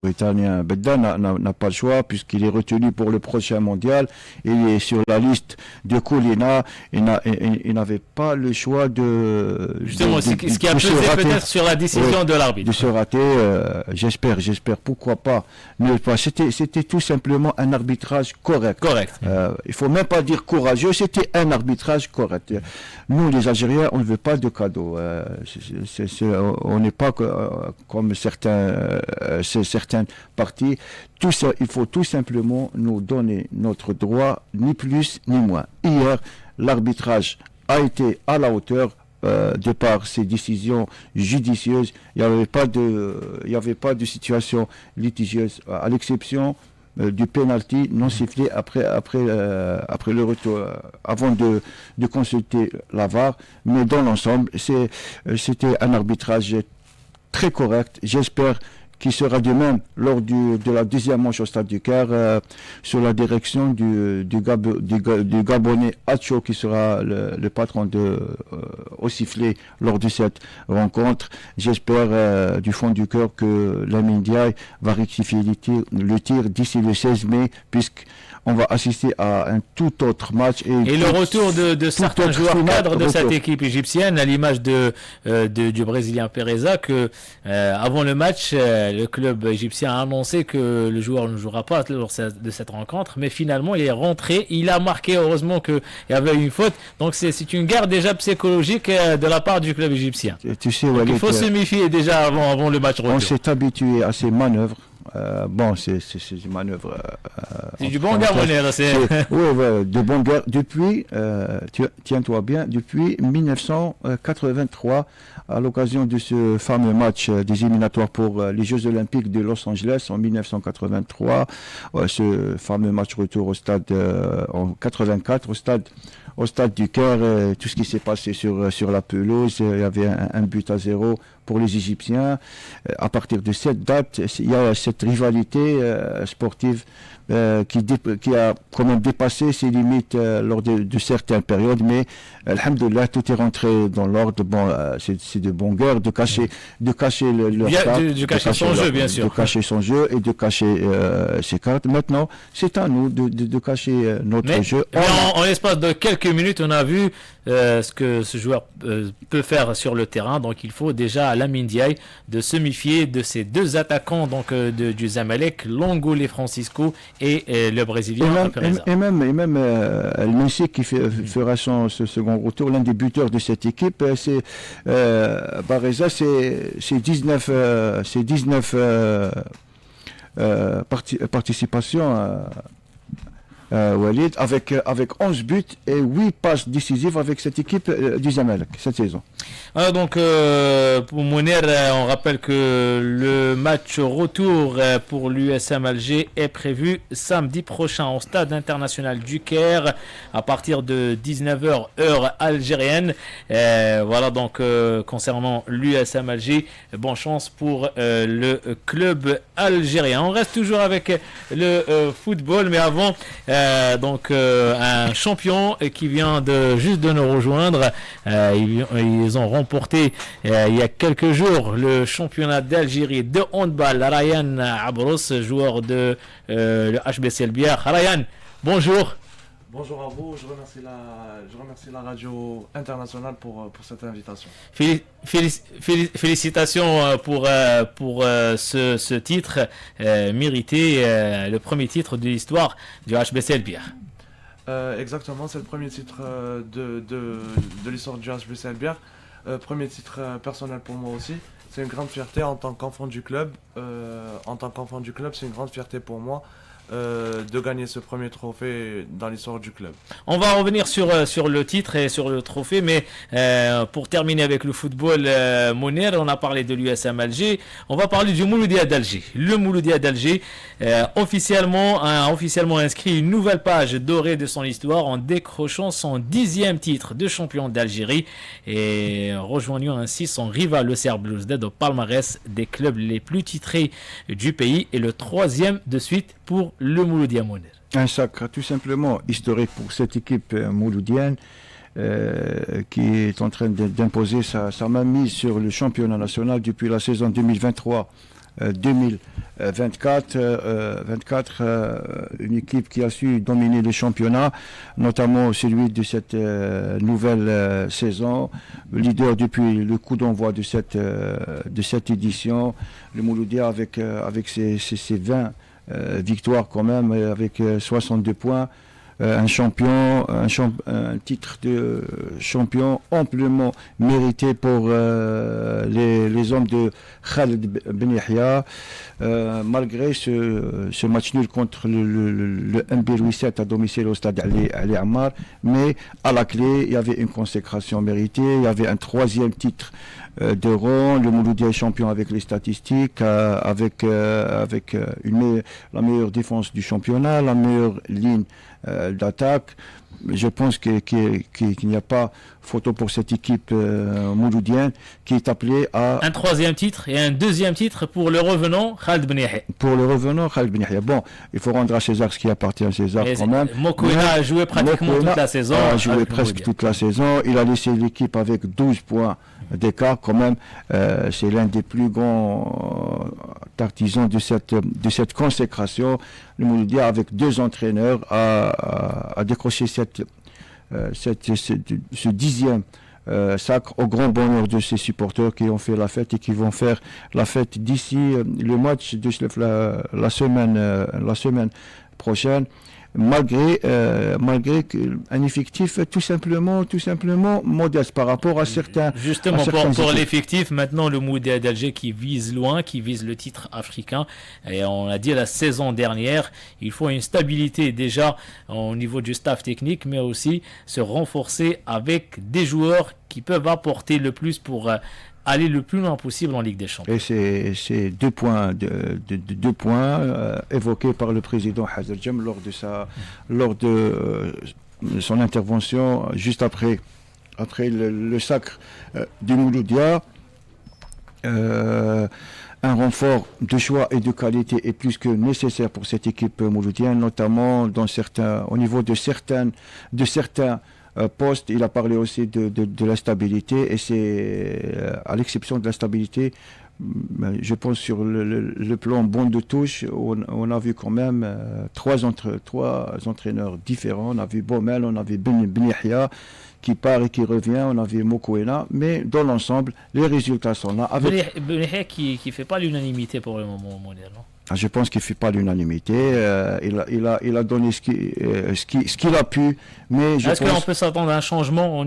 Britannia Bedda n'a pas le choix puisqu'il est retenu pour le prochain mondial. Il est sur la liste de Koulina. Il n'avait pas le choix de... Justement, ce qui a pesé peut-être sur la décision de l'arbitre. De se rater, j'espère, pourquoi pas. C'était tout simplement un arbitrage correct. Il faut même pas dire courageux, c'était un arbitrage correct. Nous, les Algériens, on ne veut pas de cadeaux. On n'est pas comme certaines parties. Tout ça, il faut tout simplement nous donner notre droit, ni plus ni moins. Hier, l'arbitrage a été à la hauteur de par ces décisions judicieuses. Il n'y avait pas de situation litigieuse, à l'exception du penalty non sifflé après le retour, avant de consulter la VAR. Mais dans l'ensemble, c'était un arbitrage très correct. J'espère qui sera de même lors de la deuxième manche au Stade du Caire, sous la direction du Gabonais Acho, qui sera le patron au sifflet lors de cette rencontre. J'espère du fond du cœur que Lamine Diaye va rectifier le tir d'ici le 16 mai, puisqu'on va assister à un tout autre match. Et le retour de certains joueurs cadres de cette équipe égyptienne, à l'image du Brésilien Pereza, que avant le match, le club égyptien a annoncé que le joueur ne jouera pas lors de cette rencontre, mais finalement il est rentré, il a marqué, heureusement qu'il y avait une faute. Donc c'est une guerre déjà psychologique de la part du club égyptien. Tu sais, Walid, il faut se méfier déjà avant le match retour. On s'est habitué à ces manœuvres. C'est une manœuvre. C'est du bon guerre, Oui, de bon guerre. Depuis, tiens-toi bien, depuis 1983, à l'occasion de ce fameux match des éliminatoires pour les Jeux Olympiques de Los Angeles en 1983, ce fameux match retour au stade en 84, au stade du Caire, tout ce qui s'est passé sur la pelouse, il y avait un but à 0 pour les Égyptiens. À partir de cette date, il y a cette rivalité sportive qui a quand même dépassé ses limites lors de certaines périodes, mais alhamdoulilah, tout est rentré dans l'ordre. Bon, c'est de bonne guerre de cacher son jeu, bien sûr. De cacher son jeu et de cacher ses cartes. Maintenant, c'est à nous de cacher notre jeu. Mais en l'espace de quelques minutes, on a vu ce que ce joueur peut faire sur le terrain. Donc il faut déjà à Lamine Diaye de se méfier de ces deux attaquants donc du Zamalek, Longoulé Francisco et le Brésilien Pereza. Et même El Messi qui fera son second retour, l'un des buteurs de cette équipe, c'est Pereza, c'est 19 participations. Walid, avec 11 buts et 8 passes décisives avec cette équipe du Zamalek cette saison. Donc pour Mounir, on rappelle que le match retour pour l'USM Alger est prévu samedi prochain au stade international du Caire à partir de 19h heure algérienne. Voilà donc concernant l'USM Alger, bonne chance pour le club algérien. On reste toujours avec le football, mais avant un champion qui vient juste de nous rejoindre. Ils ont remporté il y a quelques jours le championnat d'Algérie de handball. Ryan Abros, joueur de le HBC El Biar. Ryan, bonjour. Bonjour à vous, je remercie la radio internationale pour cette invitation. Félicitations pour ce titre mérité, le premier titre de l'histoire du HBC El Biar. Exactement, c'est le premier titre de l'histoire du HBC El Biar. Premier titre personnel pour moi aussi. C'est une grande fierté en tant qu'enfant du club. C'est une grande fierté pour moi. De gagner ce premier trophée dans l'histoire du club. On va revenir sur le titre et sur le trophée, mais pour terminer avec le football, Mounir, on a parlé de l'USM Alger, on va parler du Mouloudia d'Alger. Le Mouloudia d'Alger a officiellement inscrit une nouvelle page dorée de son histoire en décrochant son 10e titre de champion d'Algérie et rejoignant ainsi son rival le Serre Belouizdad au palmarès des clubs les plus titrés du pays et le 3e de suite pour le Mouloudia Mounir. Un sacre tout simplement historique pour cette équipe mouloudienne qui est en train d'imposer sa mainmise sur le championnat national depuis la saison 2023 2024. Une équipe qui a su dominer le championnat, notamment celui de cette nouvelle saison. Leader depuis le coup d'envoi de cette édition. Le Mouloudia avec ses 20 victoires quand même, avec 62 points. Un titre de champion amplement mérité pour les hommes de Khaled Ben Yahya, malgré ce match nul contre le MB Louis VII à domicile au stade Ali Ammar, mais à la clé il y avait une consécration méritée, il y avait un 3e titre de rang, le Mouloudia est champion avec les statistiques, avec la meilleure défense du championnat, la meilleure ligne d'attaque. Je pense qu'il n'y a pas photo pour cette équipe mouloudienne qui est appelée à... Un 3e titre et un 2e titre pour le revenant Khaled Ben Yahya. Bon, il faut rendre à César ce qui appartient à César quand même. Mokoena a joué pratiquement toute la saison. Toute la saison. Il a laissé l'équipe avec 12 points d'écart quand même. C'est l'un des plus grands artisans de cette consécration. Le Mouloudia avec 2 entraîneurs a décroché ce 10e sacre au grand bonheur de ses supporters qui ont fait la fête et qui vont faire la fête d'ici le match de la semaine prochaine. Malgré un effectif tout simplement modeste par rapport à certains. Justement, pour l'effectif, maintenant le Mouloudia d'Alger qui vise loin, qui vise le titre africain. Et on a dit la saison dernière, il faut une stabilité déjà au niveau du staff technique, mais aussi se renforcer avec des joueurs qui peuvent apporter le plus pour aller le plus loin possible en Ligue des Champions. Et c'est 2 points, deux points évoqués par le président Hazard Jem lors de son intervention juste après le sacre du Mouloudia. Un renfort de choix et de qualité est plus que nécessaire pour cette équipe mouloudienne, notamment au niveau de certains postes. Il a parlé aussi de la stabilité, et c'est à l'exception de la stabilité, je pense sur le plan bon de touche, on a vu quand même 3 entraîneurs différents. On a vu Baumel, on a vu Ben Yahya qui part et qui revient, on a vu Mokoena, mais dans l'ensemble, les résultats sont là. Ben Yahya qui ne fait pas l'unanimité pour le moment mondial, non? Je pense qu'il ne fait pas l'unanimité. Il a donné ce qu'il a pu. Mais est-ce qu'on peut s'attendre à un changement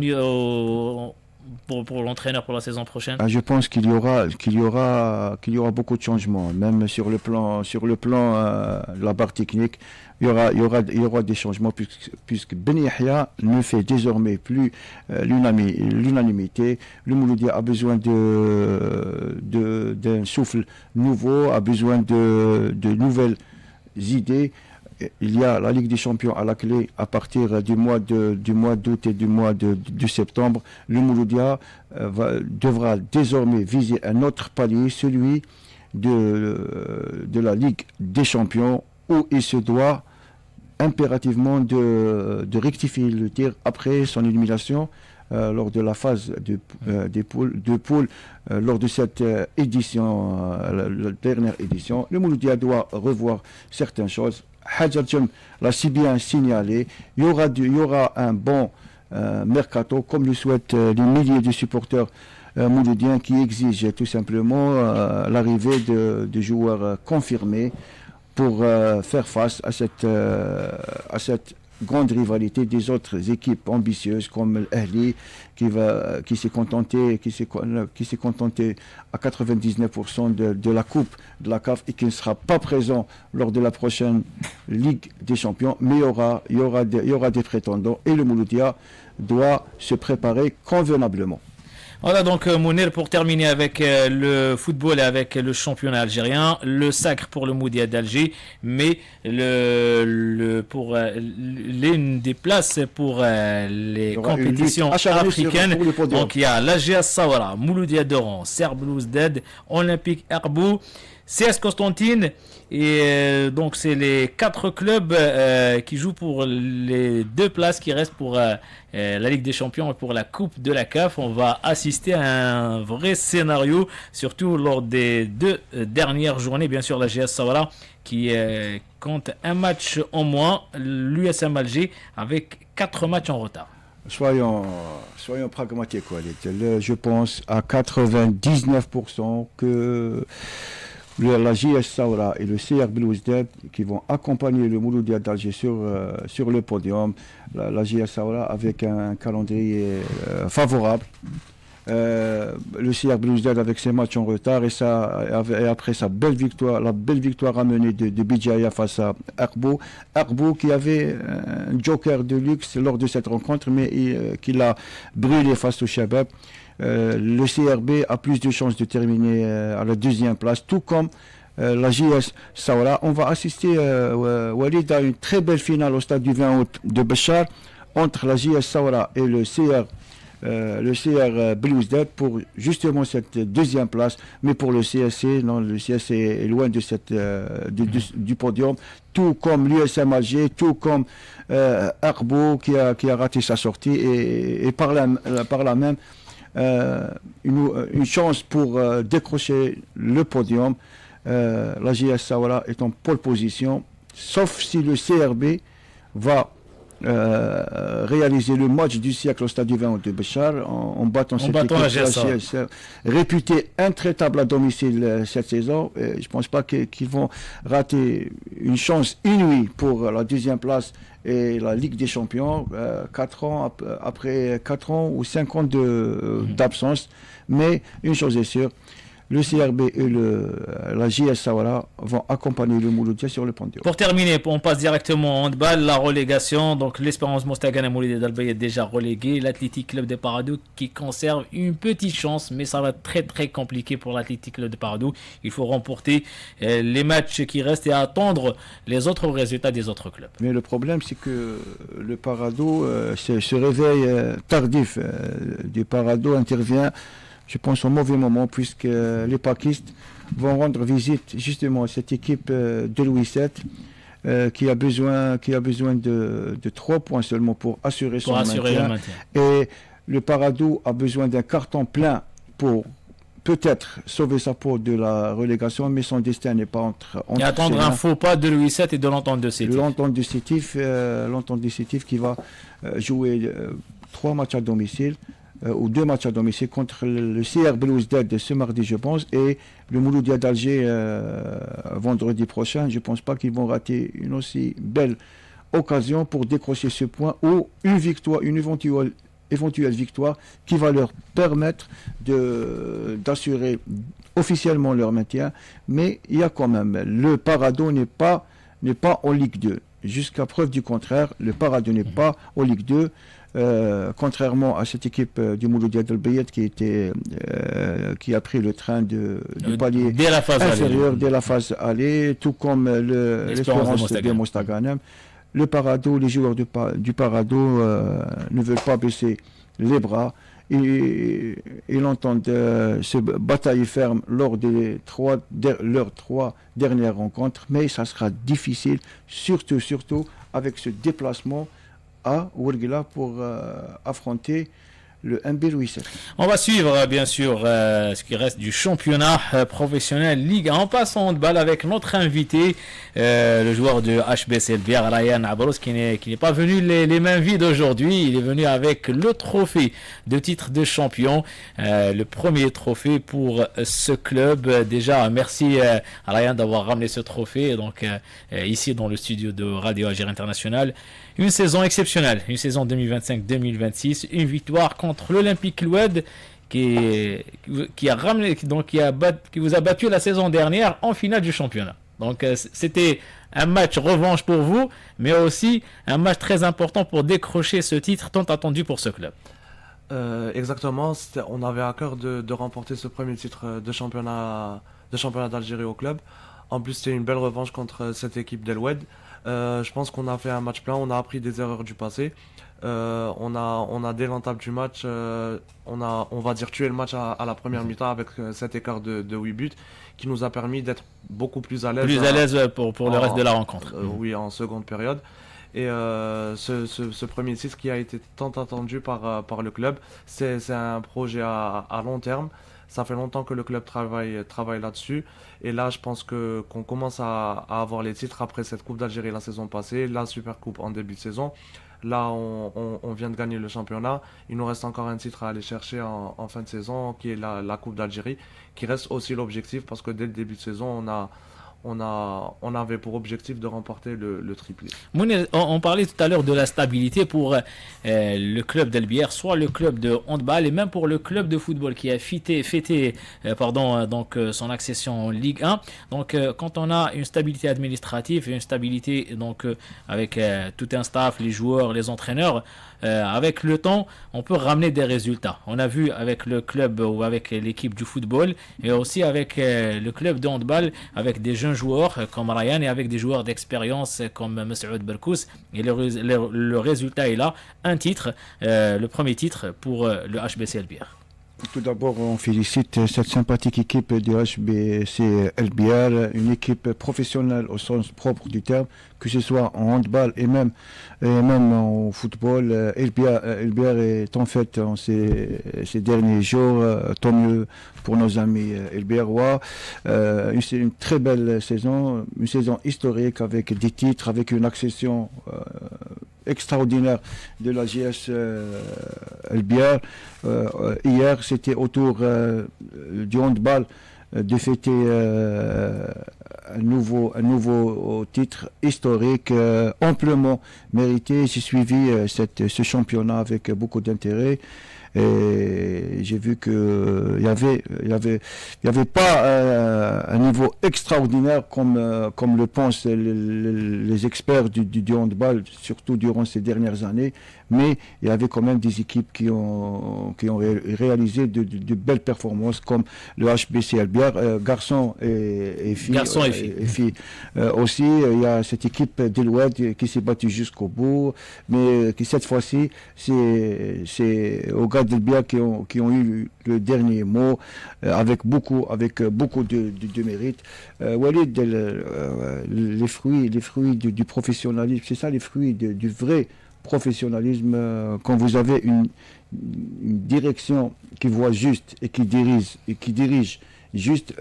pour l'entraîneur pour la saison prochaine? Je pense qu'il y aura beaucoup de changements, même sur le plan de la barre technique. Il y aura des changements puisque Ben Yahya ne fait désormais plus l'unanimité. Le Mouloudia a besoin d'un souffle nouveau, a besoin de nouvelles idées. Il y a la Ligue des Champions à la clé à partir du mois d'août et du mois de septembre. Le Mouloudia devra désormais viser un autre palier, celui de la Ligue des Champions, où il se doit impérativement de rectifier le tir après son élimination lors de la phase de poule, lors de cette édition, la dernière édition. Le Mouloudia doit revoir certaines choses. Hadjar Jem l'a si bien signalé. Il y aura un bon mercato, comme le souhaitent les milliers de supporters mouloudiens qui exigent tout simplement l'arrivée de joueurs confirmés pour faire face à cette grande rivalité des autres équipes ambitieuses comme l'Ahli qui s'est contenté à 99% de la coupe de la CAF et qui ne sera pas présent lors de la prochaine Ligue des Champions, mais il y aura des prétendants et le Mouloudia doit se préparer convenablement. Voilà donc Mounir, pour terminer avec le football et avec le championnat algérien, le sacre pour le Mouloudia d'Alger, mais pour l'une des places pour les compétitions africaines. Donc il y a l'AGS Sawara, Mouloudia d'Oran, Serbe Belouizdad, Olympique Herbou, CS Constantine. Et donc c'est les 4 clubs qui jouent pour les 2 places qui restent pour la Ligue des Champions et pour la Coupe de la CAF. On va assister à un vrai scénario, surtout lors des 2 dernières journées. Bien sûr, la GS Sawara qui compte un match en moins, l'USM Alger avec 4 matchs en retard. Soyons pragmatiques, je pense à 99% que la JS Sawara et le CR Belouizdad qui vont accompagner le Mouloudia d'Alger sur le podium. La JS Sawara avec un calendrier favorable. Le CR Belouizdad avec ses matchs en retard et après sa belle victoire, la belle victoire ramenée de Bijaya face à Arbo qui avait un joker de luxe lors de cette rencontre mais qui l'a brûlé face au Shabab. Le CRB a plus de chances de terminer à la 2e place, tout comme la JS Sawara. On va assister Walid à une très belle finale au stade du 20 août de Béchar entre la JS Sawara et le CR Belouizdad pour justement cette 2e place, mais pour le CSC, non, le CSC est loin de du podium, tout comme l'USM Alger, tout comme Arbo qui a raté sa sortie et par là même une chance pour décrocher le podium. La JS Sawara est en pole position, sauf si le CRB va réaliser le match du siècle au stade du 20 de Béchar en battant cette équipe la GS réputée intraitable à domicile cette saison. Je ne pense pas qu'ils vont rater une chance inouïe pour la 2e place et la Ligue des Champions 4 ans après 4 ans ou 5 ans d'absence. Mais une chose est sûre, le CRB et la JS Sawara vont accompagner le Mouloudia sur le podium. Pour terminer, on passe directement en handball, la relégation. Donc l'Espérance Mostagane Mouloudia d'Albaï est déjà relégué. L'Athletic Club de Paradou qui conserve une petite chance, mais ça va être très très compliqué pour l'Athletic Club de Paradou. Il faut remporter les matchs qui restent et attendre les autres résultats des autres clubs. Mais le problème, c'est que le Paradou, ce réveil tardif du Paradou intervient, je pense, au mauvais moment, puisque les pakistes vont rendre visite justement à cette équipe de Louis VII qui a besoin de 3 points seulement pour assurer son maintien. Et le Paradou a besoin d'un carton plein pour peut-être sauver sa peau de la relégation, mais son destin n'est pas entre et attendre un faux pas de Louis VII et de l'entente de Sétif. L'entente de Sétif qui va jouer 3 matchs à domicile. Ou 2 matchs à domicile contre le CR Belouizdad ce mardi, je pense, et le Mouloudia d'Alger vendredi prochain. Je ne pense pas qu'ils vont rater une aussi belle occasion pour décrocher ce point ou une victoire, une éventuelle victoire qui va leur permettre d'assurer officiellement leur maintien. Mais il y a quand même, le Paradou n'est pas en Ligue 2. Jusqu'à preuve du contraire, le Paradou n'est pas en Ligue 2. Contrairement à cette équipe du Mouloudia d'Albayet qui a pris le train du palier dès la phase inférieur dès la phase allée, tout comme l'Espérance de Mostaganem. Le Paradou, les joueurs du Paradou ne veulent pas baisser les bras. Ils entendent se batailler ferme lors de leurs 3 dernières rencontres, mais ça sera difficile, surtout avec ce déplacement à Ouargla pour affronter le MB Louis VII. On va suivre bien sûr ce qui reste du championnat professionnel Ligue 1. On passe en handball avec notre invité, le joueur de HBC Elbiar, Ryan Abros, qui n'est pas venu les mains vides aujourd'hui. Il est venu avec le trophée de titre de champion, le premier trophée pour ce club. Déjà, merci Ryan d'avoir ramené ce trophée donc ici dans le studio de Radio Alger International. Une saison exceptionnelle, une saison 2025-2026, une victoire contre l'Olympique Loued qui vous a battu la saison dernière en finale du championnat. Donc c'était un match revanche pour vous, mais aussi un match très important pour décrocher ce titre tant attendu pour ce club. Exactement, on avait à cœur de remporter ce premier titre de championnat d'Algérie au club. En plus, c'était une belle revanche contre cette équipe d'El Oued. Je pense qu'on a fait un match plein, on a appris des erreurs du passé. On a dès l'entame du match, on va dire tué le match à la première mi-temps avec cet écart de 8 buts qui nous a permis d'être beaucoup plus à l'aise. Plus à l'aise pour le reste de la rencontre. Oui, en seconde période. Et ce premier titre qui a été tant attendu par le club, c'est un projet à long terme. Ça fait longtemps que le club travaille là-dessus. Et là, je pense qu'on commence à avoir les titres après cette Coupe d'Algérie la saison passée, la Super Coupe en début de saison. Là, on vient de gagner le championnat. Il nous reste encore un titre à aller chercher en fin de saison, qui est la Coupe d'Algérie, qui reste aussi l'objectif parce que dès le début de saison, on avait pour objectif de remporter le triplé. Mounir, on parlait tout à l'heure de la stabilité pour le club d'Elbière, soit le club de handball et même pour le club de football qui a fêté son accession en Ligue 1. Donc quand on a une stabilité administrative et une stabilité avec tout un staff, les joueurs, les entraîneurs, avec le temps, on peut ramener des résultats. On a vu avec le club ou avec l'équipe du football et aussi avec le club de handball, avec des jeunes joueurs comme Ryan et avec des joueurs d'expérience comme Messoud Berkous. Et le résultat est là. Un titre, le premier titre pour le HBC Elbière. Tout d'abord, on félicite cette sympathique équipe du HBC Elbière, une équipe professionnelle au sens propre du terme, que ce soit en handball et même en football. Elbière est en fait en ces derniers jours, tant mieux pour nos amis elbiérois. C'est une très belle saison, une saison historique avec des titres, avec une accession extraordinaire de la JS Elbière. Hier, c'était au tour du handball de fêter un nouveau titre historique amplement mérité. J'ai suivi ce championnat avec beaucoup d'intérêt. Et j'ai vu que il y avait pas un niveau extraordinaire comme le pensent les experts du handball, surtout durant ces dernières années. Mais il y avait quand même des équipes qui ont réalisé de belles performances, comme le HBC Elbière, garçons et filles. Garçons et filles. Aussi, il y a cette équipe d'Eloued qui s'est battue jusqu'au bout, mais qui cette fois-ci, c'est aux gars d'Elbière qui ont eu le dernier mot, avec beaucoup de mérite. Walid, les fruits du professionnalisme, c'est ça les fruits du vrai professionnalisme, quand vous avez une direction qui voit juste et qui dirige juste,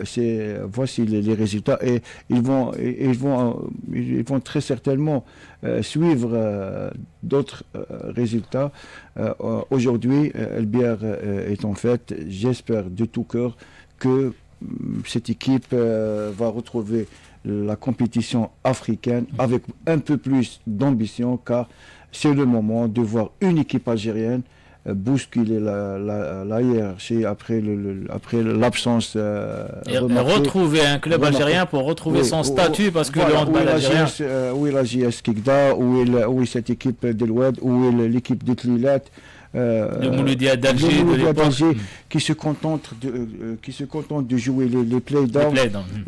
voici les résultats, et ils vont très certainement suivre d'autres résultats. Aujourd'hui, Elbière est en fait, j'espère de tout cœur que cette équipe va retrouver la compétition africaine avec un peu plus d'ambition, car c'est le moment de voir une équipe algérienne bousculer la hiérarchie après l'absence. Retrouver un club algérien pour retrouver son statut, parce que le handball algérien. Où est la JS Kikda, où est cette équipe d'Eloued, où est l'équipe de Tlilat, le Mouloudia d'Alger de l'époque, qui se contente de jouer les play-downs.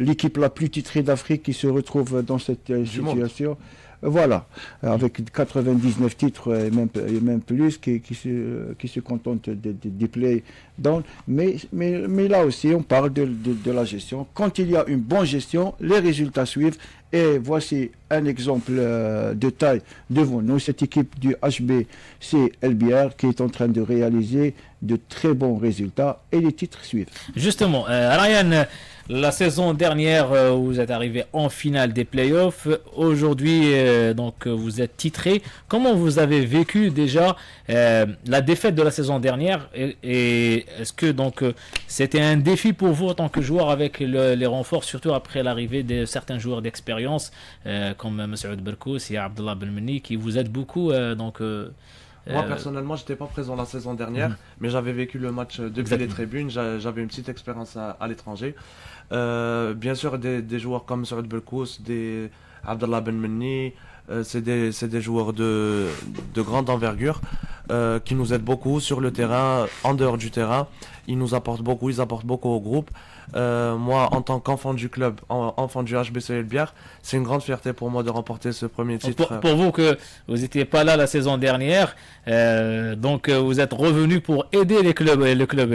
L'équipe la plus titrée d'Afrique qui se retrouve dans cette situation. Voilà, avec 99 titres et même plus, qui se contentent des play-downs. Mais là aussi, on parle de la gestion. Quand il y a une bonne gestion, les résultats suivent. Et voici un exemple de taille devant nous, cette équipe du HBC Elbière qui est en train de réaliser de très bons résultats, et les titres suivent. Justement, Ryan, la saison dernière, vous êtes arrivé en finale des playoffs. Aujourd'hui, vous êtes titré. Comment vous avez vécu déjà la défaite de la saison dernière, et est-ce que c'était un défi pour vous en tant que joueur avec les renforts, surtout après l'arrivée de certains joueurs d'expérience comme Messoud Berkous et Abdallah Belmeni, qui vous aident beaucoup Moi personnellement, j'étais pas présent la saison dernière, mais j'avais vécu le match depuis les tribunes. J'avais une petite expérience à l'étranger. Bien sûr, des joueurs comme Messoud Berkous, des Abdallah Belmeni, c'est des joueurs de grande envergure qui nous aident beaucoup sur le terrain, en dehors du terrain. Ils nous apportent beaucoup, ils apportent beaucoup au groupe. Moi, en tant qu'enfant du club, enfant du HBC Elbière, c'est une grande fierté pour moi de remporter ce premier titre. Pour vous, que vous n'étiez pas là la saison dernière, donc vous êtes revenu pour aider le club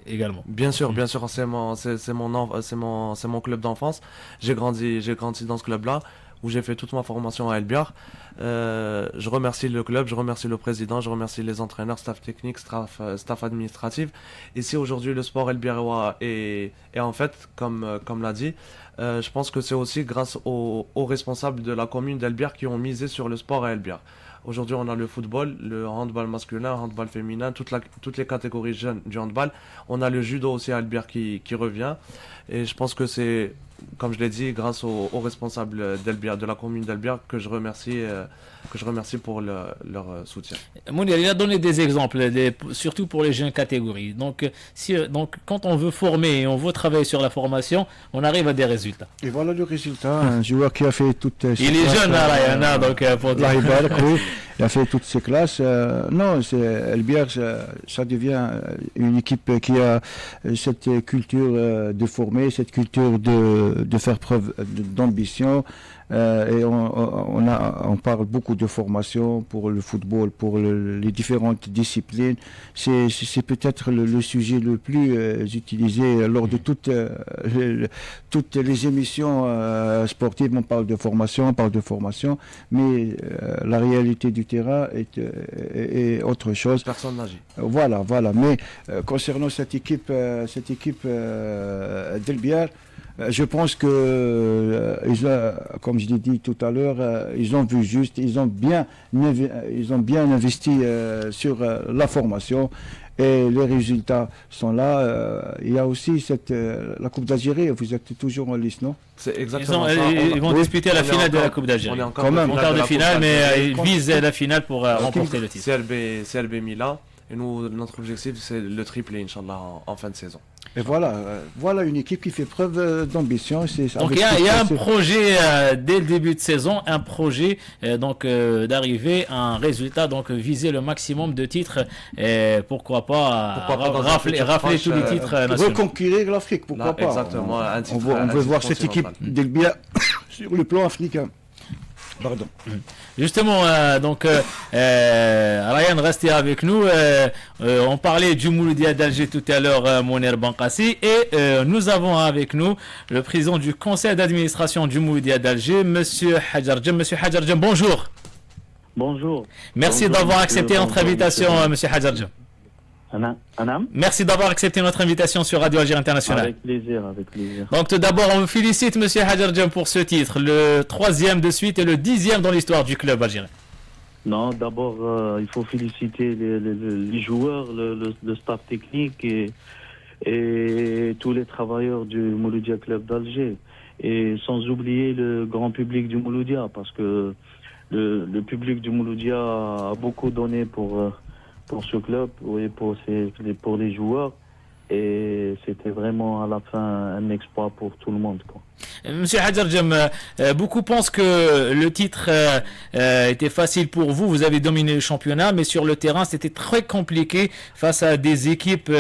également. Bien sûr, c'est mon club d'enfance. J'ai grandi dans ce club-là, où j'ai fait toute ma formation à Elbière. Je remercie le club, je remercie le président, je remercie les entraîneurs, staff technique, staff administratif. Ici aujourd'hui le sport elbiérois est en fait, comme l'a dit, je pense que c'est aussi grâce aux responsables de la commune d'Elbière qui ont misé sur le sport à Elbière. Aujourd'hui, on a le football, le handball masculin, le handball féminin, toutes les catégories jeunes du handball. On a le judo aussi à Elbière qui revient. Et je pense que c'est, comme je l'ai dit, grâce aux responsables d'Elbière, de la commune d'Elbière, que je remercie pour leur soutien. Mounir, il a donné des exemples, surtout pour les jeunes catégories. Donc, quand on veut former et on veut travailler sur la formation, on arrive à des résultats. Et voilà le résultat. Un joueur qui a fait toutes ses Il est jeune, Ryan, donc pour dire. Oui, il a fait toutes ses classes. Non, Elbière, ça devient une équipe qui a cette culture de former, cette culture de faire preuve d'ambition. Et on parle beaucoup de formation pour le football, pour les différentes disciplines. C'est peut-être le sujet le plus utilisé lors de toutes les émissions sportives. On parle de formation, mais la réalité du terrain est autre chose. Personne n'agit. Voilà. Mais concernant cette équipe d'Elbière, je pense que, comme je l'ai dit tout à l'heure, ils ont vu juste, ils ont bien investi sur la formation et les résultats sont là. Il y a aussi la Coupe d'Algérie, vous êtes toujours en lice, non? C'est exactement ça. Ils vont disputer la finale de la Coupe d'Algérie. On est encore en quart de finale, mais ils visent la finale pour remporter le titre. CLB Milan. Et nous, notre objectif, c'est le triplé, Inch'Allah, en fin de saison. Et voilà une équipe qui fait preuve d'ambition. Donc il y a un projet dès le début de saison, un projet d'arriver à un résultat, donc viser le maximum de titres, et pourquoi pas rafler tous les titres nationaux. Reconquérir l'Afrique, pourquoi pas. Exactement. On veut voir cette équipe d'Elbière sur le plan africain. Pardon. Justement, Ryan, restez avec nous. On parlait du Mouloudia d'Alger tout à l'heure, Mounir Bankassi, et nous avons avec nous le président du conseil d'administration du Mouloudia d'Alger, Monsieur Hadjarjem. Monsieur Hadjarjem, bonjour. Bonjour. Merci d'avoir accepté notre invitation, Monsieur Hadjarjem. Anam. Merci d'avoir accepté notre invitation sur Radio Alger International. Avec plaisir. Donc tout d'abord, on vous félicite, Monsieur Hadjarjem, pour ce titre, le 3e de suite et le 10e dans l'histoire du club algérien. Non, d'abord, il faut féliciter les joueurs, le staff technique et tous les travailleurs du Mouloudia Club d'Alger. Et sans oublier le grand public du Mouloudia, parce que le public du Mouloudia a beaucoup donné pour ce club et pour les joueurs. Et c'était vraiment à la fin un exploit pour tout le monde, quoi. Monsieur Hadjarjem, beaucoup pensent que le titre était facile pour vous. Vous avez dominé le championnat, mais sur le terrain, c'était très compliqué face à des équipes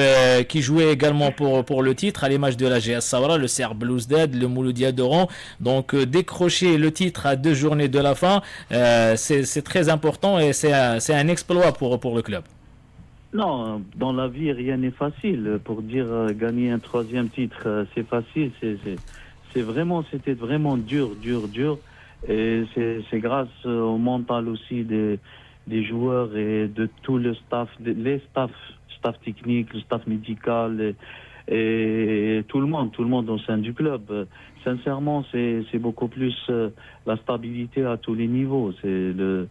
qui jouaient également pour le titre, à l'image de la GS Saoura, le CR Belouizdad, le Mouloudia d'Oran. Donc, décrocher le titre à 2 journées de la fin, c'est très important et c'est un exploit pour le club. Non, dans la vie, rien n'est facile. Pour dire gagner un 3e titre, c'est facile. C'était vraiment dur. Et c'est grâce au mental aussi des joueurs et de tout le staff, staff technique, le staff médical et tout le monde au sein du club. Sincèrement, c'est beaucoup plus la stabilité à tous les niveaux. C'est le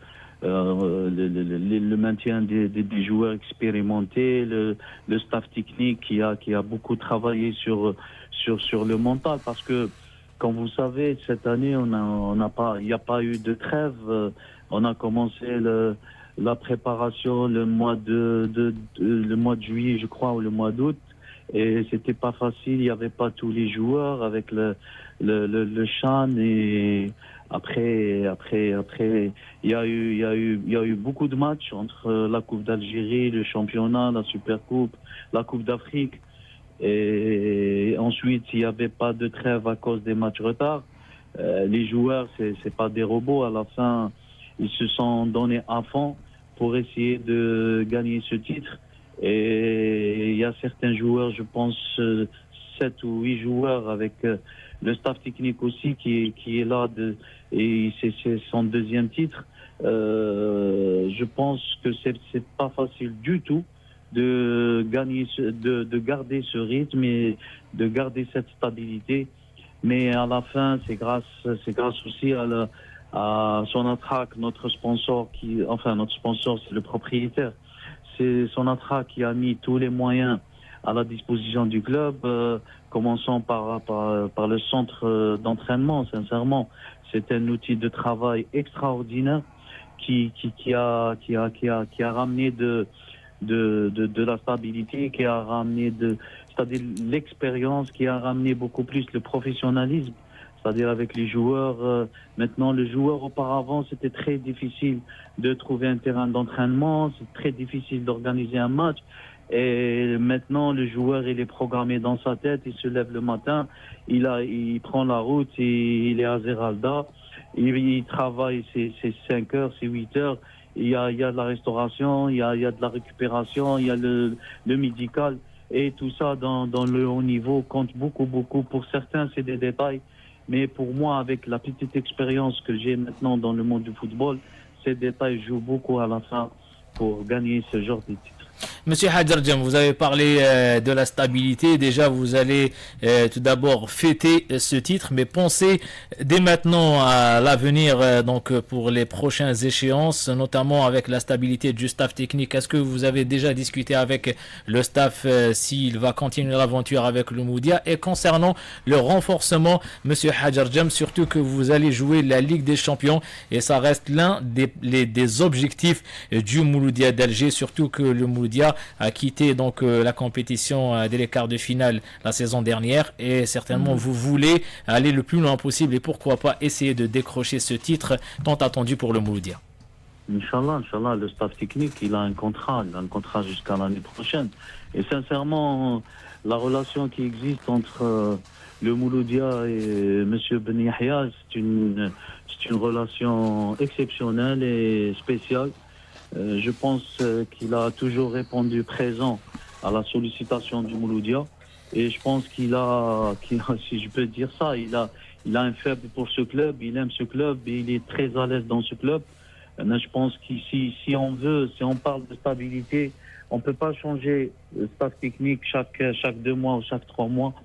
maintien des joueurs expérimentés, le staff technique qui a beaucoup travaillé sur le mental, parce que, comme vous savez, cette année, il n'y a pas eu de trêve. On a commencé la préparation le mois de juillet, je crois, ou le mois d'août, et c'était pas facile. Il n'y avait pas tous les joueurs avec le CHAN, et après, il y a eu beaucoup de matchs entre la Coupe d'Algérie, le championnat, la Supercoupe, la Coupe d'Afrique. Et ensuite, il n'y avait pas de trêve à cause des matchs retard. Les joueurs, c'est pas des robots. À la fin, ils se sont donnés à fond pour essayer de gagner ce titre. Et il y a certains joueurs, je pense 7 ou 8 joueurs avec le staff technique aussi qui est là et c'est son deuxième titre. Je pense que c'est pas facile du tout de gagner, de garder ce rythme et de garder cette stabilité. Mais à la fin, c'est grâce aussi à Sonatrach, notre sponsor notre sponsor, c'est le propriétaire. C'est Sonatrach qui a mis tous les moyens à la disposition du club, commençant par le centre d'entraînement. Sincèrement, c'est un outil de travail extraordinaire qui a ramené de la stabilité, qui a ramené c'est-à-dire l'expérience, qui a ramené beaucoup plus le professionnalisme, c'est-à-dire avec les joueurs. Maintenant, le joueur, auparavant, c'était très difficile de trouver un terrain d'entraînement, c'est très difficile d'organiser un match. Et maintenant, le joueur, il est programmé dans sa tête, il se lève le matin, il prend la route, et il est à Zeralda, il travaille ses 5 heures, ses 8 heures. Il y a de la restauration, il y a de la récupération, il y a le médical. Et tout ça dans le haut niveau compte beaucoup. Pour certains, c'est des détails. Mais pour moi, avec la petite expérience que j'ai maintenant dans le monde du football, ces détails jouent beaucoup à la fin pour gagner ce genre de titre. Monsieur Hadjarjem, vous avez parlé de la stabilité. Déjà, vous allez tout d'abord fêter ce titre, mais pensez dès maintenant à l'avenir, donc pour les prochaines échéances, notamment avec la stabilité du staff technique. Est-ce que vous avez déjà discuté avec le staff s'il va continuer l'aventure avec le Mouloudia? Et concernant le renforcement, Monsieur Hadjarjem, surtout que vous allez jouer la Ligue des Champions et ça reste l'un des objectifs du Mouloudia d'Alger, surtout que le Mouloudia a quitté donc la compétition dès les quarts de finale la saison dernière et certainement vous voulez aller le plus loin possible et pourquoi pas essayer de décrocher ce titre tant attendu pour le Mouloudia. Inch'Allah, le staff technique, il a un contrat jusqu'à l'année prochaine. Et sincèrement, la relation qui existe entre le Mouloudia et M. Ben Yahya, c'est une relation exceptionnelle et spéciale. Je pense qu'il a toujours répondu présent à la sollicitation du Mouloudia et je pense qu'il a, si je peux dire ça, il a un faible pour ce club, il aime ce club et il est très à l'aise dans ce club. Mais je pense qu'ici, si on parle de stabilité, on peut pas changer le staff technique chaque 2 mois ou chaque 3 mois.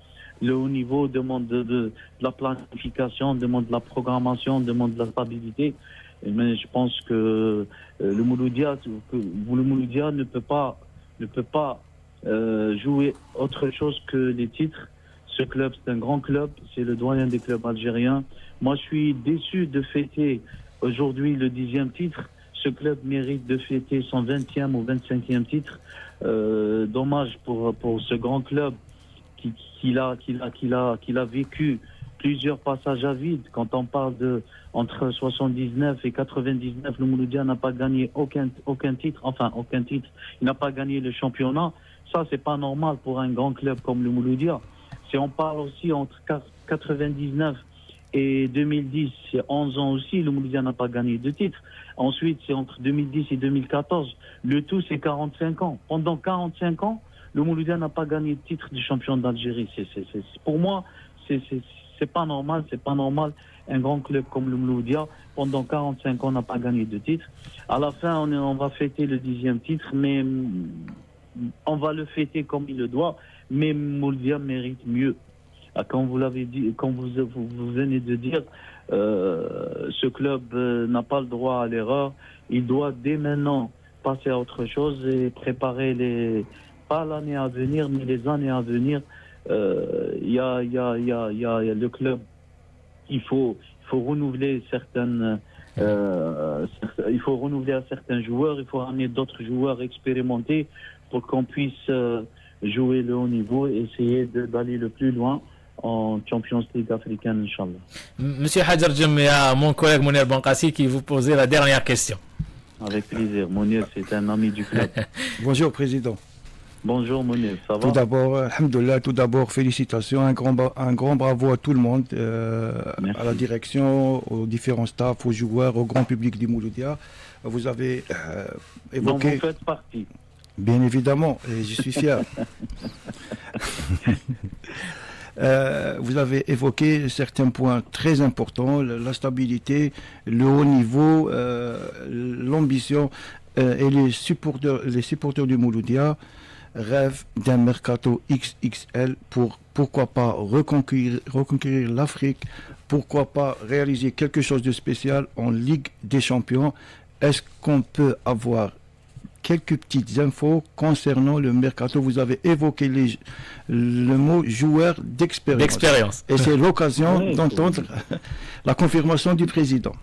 Le haut niveau demande de la planification, demande de la programmation, demande de la stabilité. Mais je pense que le Mouloudia ne peut pas jouer autre chose que les titres. Ce club, c'est un grand club, c'est le doyen des clubs algériens. Moi, je suis déçu de fêter aujourd'hui le 10e titre. Ce club mérite de fêter son 20e ou 25e titre. Dommage pour ce grand club qu'il a vécu plusieurs passages à vide. Quand on parle entre 79 et 99, le Mouloudia n'a pas gagné aucun titre. Il n'a pas gagné le championnat. Ça, c'est pas normal pour un grand club comme le Mouloudia. Si on parle aussi entre 99 et 2010, c'est 11 ans aussi, le Mouloudia n'a pas gagné de titre. Ensuite, c'est entre 2010 et 2014. Le tout, c'est 45 ans. Pendant 45 ans, le Mouloudia n'a pas gagné de titre de champion d'Algérie. Pour moi, c'est pas normal. Un grand club comme le Mouloudia, pendant 45 ans, n'a pas gagné de titre. À la fin, on va fêter le 10e titre, mais on va le fêter comme il le doit. Mais Mouloudia mérite mieux. Comme vous l'avez dit, comme vous venez de dire, ce club n'a pas le droit à l'erreur. Il doit dès maintenant passer à autre chose et préparer pas l'année à venir, mais les années à venir. Il y a le club. Il faut renouveler il faut renouveler à certains joueurs. Il faut ramener d'autres joueurs expérimentés pour qu'on puisse jouer le haut niveau et essayer d'aller le plus loin en Champions League africaine, Inch'Allah. Monsieur Hadjarjem, il y a mon collègue Mounir Bankassi qui vous posait la dernière question. Avec plaisir. Mounir, c'est un ami du club. Bonjour, Président. Bonjour Mounir, ça va? Tout d'abord, alhamdoulilah, félicitations, un grand bravo à tout le monde, à la direction, aux différents staffs, aux joueurs, au grand public du Mouloudia. Vous avez évoqué... Donc vous faites partie. Bien évidemment, et je suis fier. Vous avez évoqué certains points très importants, la stabilité, le haut niveau, l'ambition, et les supporters du Mouloudia rêvent d'un mercato XXL pour, pourquoi pas, reconquérir l'Afrique, pourquoi pas réaliser quelque chose de spécial en Ligue des Champions. Est-ce qu'on peut avoir quelques petites infos concernant le mercato? Vous avez évoqué le mot joueur d'expérience. Et c'est l'occasion d'entendre la confirmation du président.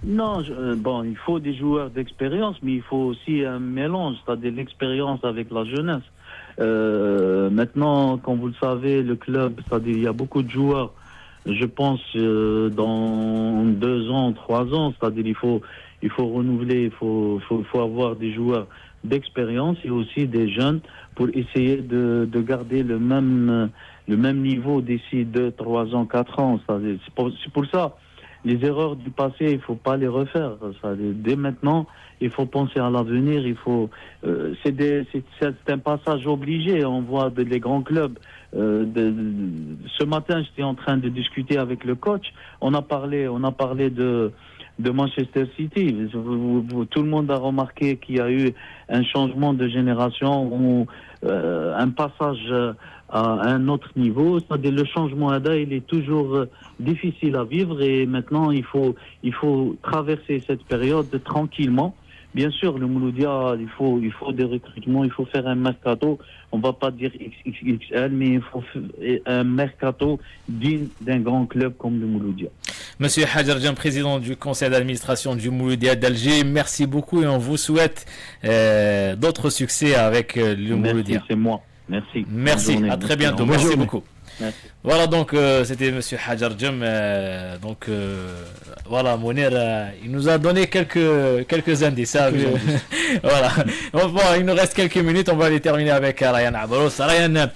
Non, bon, il faut des joueurs d'expérience, mais il faut aussi un mélange, c'est-à-dire l'expérience avec la jeunesse. Maintenant, comme vous le savez, le club, c'est-à-dire il y a beaucoup de joueurs, je pense, dans 2 ans, 3 ans, c'est-à-dire il faut renouveler, il faut avoir des joueurs d'expérience et aussi des jeunes pour essayer de garder le même niveau d'ici 2, 3 ans, 4 ans. C'est pour ça, les erreurs du passé, il ne faut pas les refaire. Dès maintenant, il faut penser à l'avenir. C'est un passage obligé. On voit les grands clubs. Ce matin, j'étais en train de discuter avec le coach. On a parlé de Manchester City. Tout le monde a remarqué qu'il y a eu un changement de génération ou un passage à un autre niveau. C'est-à-dire le changement il est toujours difficile à vivre et maintenant il faut traverser cette période tranquillement. Bien sûr, le Mouloudia, il faut des recrutements, il faut faire un mercato. On va pas dire XXL, mais il faut un mercato digne d'un grand club comme le Mouloudia. Monsieur Hadjar Djem, président du conseil d'administration du Mouloudia d'Alger, merci beaucoup et on vous souhaite d'autres succès avec le Mouloudia. C'est moi. Merci. Merci, à très bientôt. Merci beaucoup. Merci. Voilà, donc c'était Monsieur Hadjar Djem. Voilà, Mounir, il nous a donné quelques indices. Voilà. Bon, il nous reste quelques minutes, on va les terminer avec Ryan Abros. Ryan,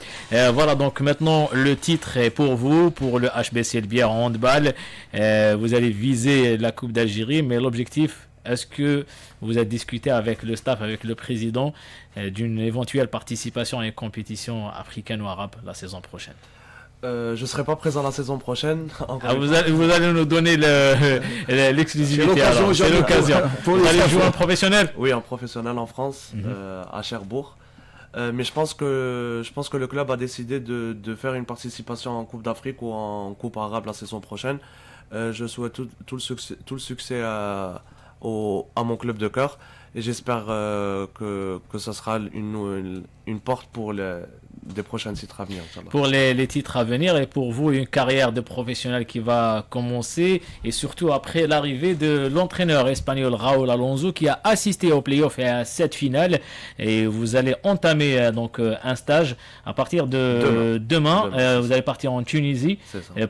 voilà, donc maintenant le titre est pour vous, pour le HBC Bière en handball. Vous allez viser la Coupe d'Algérie, mais l'objectif, est-ce que vous avez discuté avec le staff, avec le président, d'une éventuelle participation à une compétition africaine ou arabe la saison prochaine? Je ne serai pas présent la saison prochaine. Vous allez nous donner l'exclusivité. C'est l'occasion. Vous allez jouer en professionnel? Oui, en professionnel en France, à Cherbourg. Mais je pense que le club a décidé de faire une participation en Coupe d'Afrique ou en Coupe arabe la saison prochaine. Je souhaite tout le succès à mon club de cœur et j'espère que ce sera une porte pour des prochains titres à venir. Pour les titres à venir et pour vous, une carrière de professionnel qui va commencer et surtout après l'arrivée de l'entraîneur espagnol Raúl Alonso qui a assisté aux playoffs et à cette finale et vous allez entamer donc un stage à partir de demain. Vous allez partir en Tunisie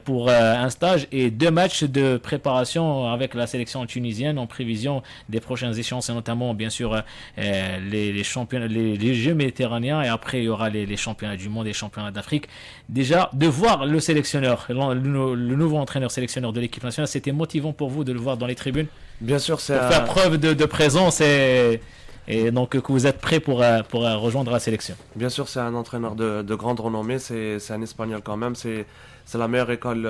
pour un stage et 2 matchs de préparation avec la sélection tunisienne en prévision des prochaines échéances et notamment bien sûr les championnats, les Jeux méditerranéens et après il y aura les championnats du monde et championnats d'Afrique. Déjà, de voir le sélectionneur, le nouveau entraîneur sélectionneur de l'équipe nationale, c'était motivant pour vous de le voir dans les tribunes? Bien sûr, c'est pour faire preuve de présence et donc que vous êtes prêt pour rejoindre la sélection. Bien sûr, c'est un entraîneur de grande renommée, c'est un Espagnol quand même, c'est la meilleure école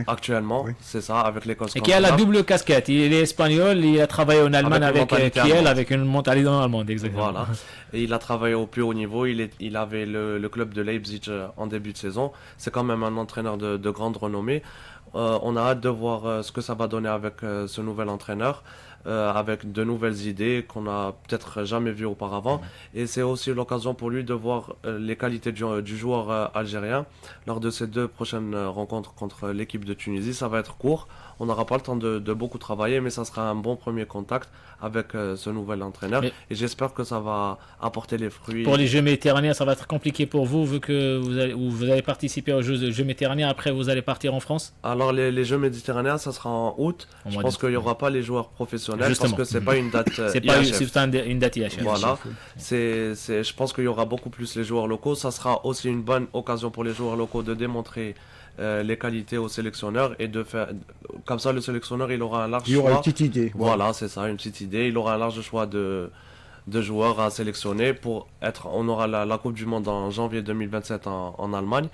actuellement, oui. C'est ça, avec l'école scandinave. Et qui a la double casquette, il est espagnol, il a travaillé en Allemagne avec Kiel, avec une mentalité allemande, exactement. Voilà, et il a travaillé au plus haut niveau, il avait le club de Leipzig en début de saison, c'est quand même un entraîneur de grande renommée. On a hâte de voir ce que ça va donner avec ce nouvel entraîneur. Avec de nouvelles idées qu'on n'a peut-être jamais vues auparavant. Et c'est aussi l'occasion pour lui de voir les qualités du joueur algérien lors de ces 2 prochaines rencontres contre l'équipe de Tunisie. Ça va être court, on n'aura pas le temps de beaucoup travailler, mais ça sera un bon premier contact avec ce nouvel entraîneur. Et j'espère que ça va apporter les fruits. Pour les Jeux méditerranéens, ça va être compliqué pour vous, vu que vous allez participer aux Jeux méditerranéens, après vous allez partir en France? À Alors les Jeux méditerranéens, ça sera en août. Je pense qu'il n'y aura pas les joueurs professionnels. Justement. Parce que c'est pas une date c'est pas une date IHF. Voilà. Je pense qu'il y aura beaucoup plus les joueurs locaux. Ça sera aussi une bonne occasion pour les joueurs locaux de démontrer les qualités au sélectionneur et de faire comme ça le sélectionneur il aura un large choix. Il aura une petite idée. Voilà, c'est ça, une petite idée. Il aura un large choix de joueurs à sélectionner pour être. On aura la Coupe du Monde en janvier 2027 en Allemagne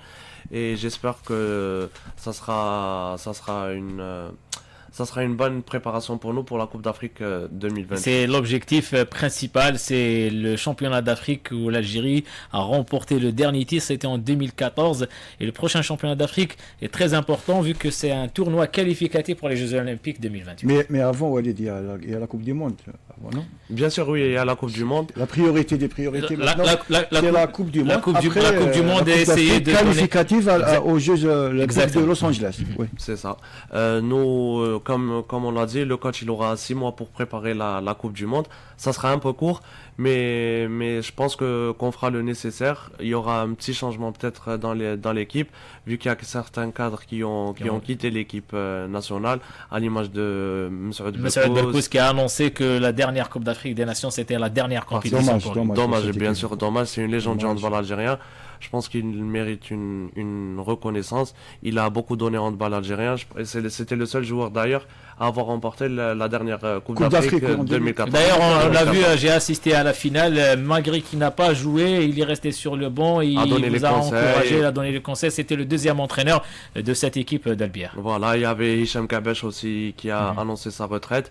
et j'espère que ça sera une bonne préparation pour nous pour la Coupe d'Afrique 2020. C'est l'objectif principal, c'est le championnat d'Afrique où l'Algérie a remporté le dernier titre, c'était en 2014. Et le prochain championnat d'Afrique est très important vu que c'est un tournoi qualificatif pour les Jeux Olympiques 2028. Mais avant, Walid, il y a la Coupe du Monde. Avant, non Bien sûr, oui, il y a la Coupe du Monde. La priorité des priorités maintenant, c'est la Coupe du Monde. La Coupe du Monde est essayée de qualificative aux Jeux de Los Angeles. Oui. C'est ça. Nous, comme on l'a dit, le coach il aura 6 mois pour préparer la Coupe du Monde. Ça sera un peu court, mais je pense qu'on fera le nécessaire. Il y aura un petit changement peut-être dans l'équipe, vu qu'il y a certains cadres qui ont quitté l'équipe nationale, à l'image de Moussaoud Belkous qui a annoncé que la dernière Coupe d'Afrique des Nations c'était la dernière compétition. Dommage, bien sûr, dommage. C'est une légende du handball algérien. Je pense qu'il mérite une reconnaissance. Il a beaucoup donné en handball algérien. C'était le seul joueur d'ailleurs à avoir remporté la dernière Coupe d'Afrique 2014. D'ailleurs, on l'a vu, j'ai assisté à la finale. Malgré qu'il n'a pas joué, il est resté sur le banc. Il nous a encouragé, il a donné les conseils. C'était le deuxième entraîneur de cette équipe d'Albière. Voilà, il y avait Hicham Kabesh aussi qui a annoncé sa retraite.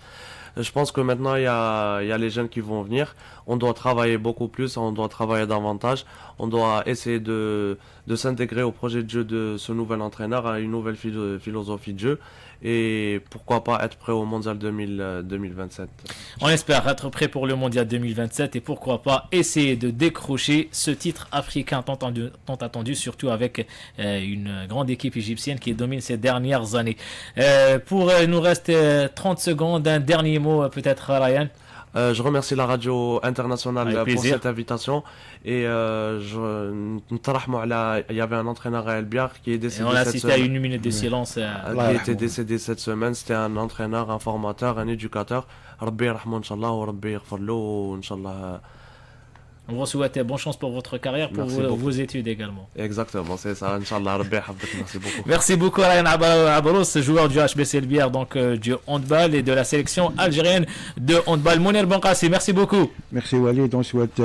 Je pense que maintenant, il y a les jeunes qui vont venir. On doit travailler beaucoup plus, on doit travailler davantage. On doit essayer de s'intégrer au projet de jeu de ce nouvel entraîneur, à une nouvelle philosophie de jeu. Et pourquoi pas être prêt au Mondial 2027. On espère être prêt pour le Mondial 2027 et pourquoi pas essayer de décrocher ce titre africain tant attendu, surtout avec une grande équipe égyptienne qui domine ces dernières années. Il nous reste 30 secondes, un dernier mot peut-être Ryan. Je remercie la radio internationale pour cette invitation et il y avait un entraîneur à El Biar qui est décédé. Et on a assisté à une minute de silence. Qui était décédé cette semaine. C'était un entraîneur, un formateur, un éducateur. Rabbi yarhamou inchallah wa Rabbi yaghfir lahu inchallah. On vous souhaite bonne chance pour votre carrière, pour vos études également. Exactement, c'est ça. Inch'Allah, Rabbi yahfidk. Merci beaucoup. Merci beaucoup, Ryan Abarousse, joueur du HBC El Biar, donc du handball et de la sélection algérienne de handball. Mounir Benkassi, merci beaucoup. Merci Walid, on souhaite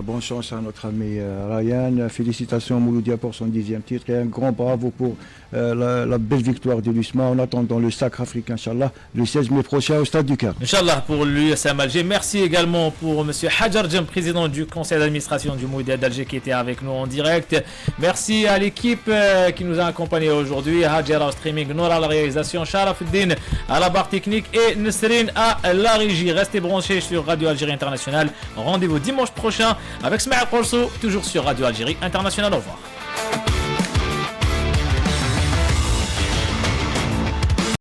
bonne chance à notre ami Ryan. Félicitations à Mouloudia pour son 10e titre et un grand bravo pour la belle victoire de l'USMA en attendant le sacre africain, Inch'Allah, le 16 mai prochain au Stade du Caire. Inch'Allah pour l'USM Alger. Merci également pour M. Hajar Djem, président du conseil d'administration du Mouloudia d'Alger qui était avec nous en direct. Merci à l'équipe qui nous a accompagnés aujourd'hui. Hajara au streaming, Nora à la réalisation, Sharafuddin à la barre technique et Nesrine à la régie. Restez branchés sur Radio Algérie International. Rendez-vous dimanche prochain avec Smaïl Korso, toujours sur Radio Algérie International. Au revoir.